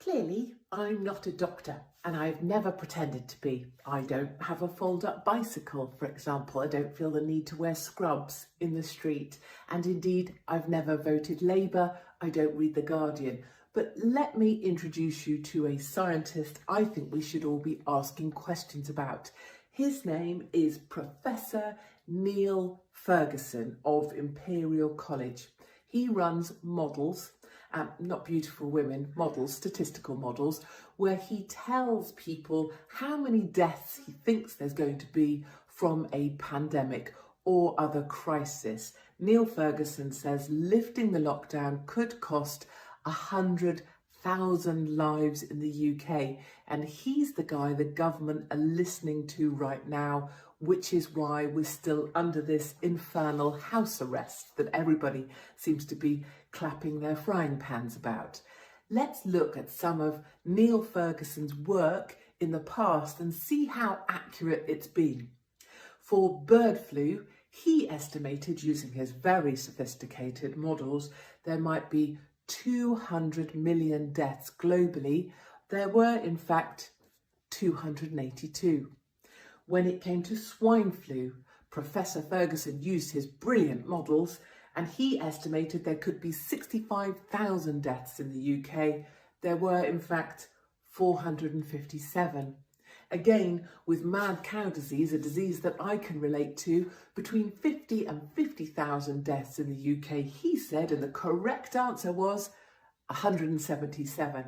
Clearly, I'm not a doctor and I've never pretended to be. I don't have a fold-up bicycle, for example. I don't feel the need to wear scrubs in the street. And indeed, I've never voted Labour. I don't read The Guardian. But let me introduce you to a scientist I think we should all be asking questions about. His name is Professor Neil Ferguson of Imperial College. He runs models, not beautiful women, models, statistical models, where he tells people how many deaths he thinks there's going to be from a pandemic or other crisis. Neil Ferguson says lifting the lockdown could cost 100,000 lives in the UK, and he's the guy the government are listening to right now, which is why we're still under this infernal house arrest that everybody seems to be clapping their frying pans about. Let's look at some of Neil Ferguson's work in the past and see how accurate it's been. For bird flu, he estimated, using his very sophisticated models, there might be 200 million deaths globally. There were, in fact, 282. When it came to swine flu, Professor Ferguson used his brilliant models and he estimated there could be 65,000 deaths in the UK. There were, in fact, 457. Again, with mad cow disease, a disease that I can relate to, between 50 and 50,000 deaths in the UK, he said, and the correct answer was 177.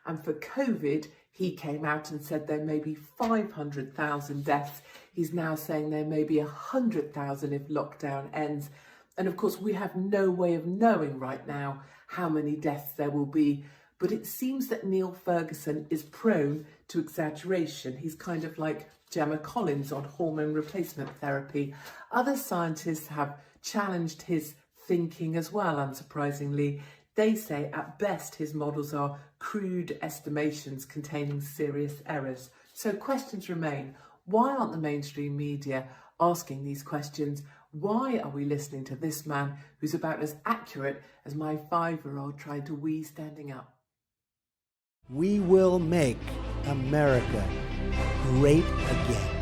And for COVID, he came out and said there may be 500,000 deaths. He's now saying there may be 100,000 if lockdown ends. And of course, we have no way of knowing right now how many deaths there will be. But it seems that Neil Ferguson is prone to exaggeration. He's kind of like Gemma Collins on hormone replacement therapy. Other scientists have challenged his thinking as well, unsurprisingly. They say at best his models are crude estimations containing serious errors. So questions remain. Why aren't the mainstream media asking these questions? Why are we listening to this man who's about as accurate as my 5-year-old trying to wee standing up? We will make America great again.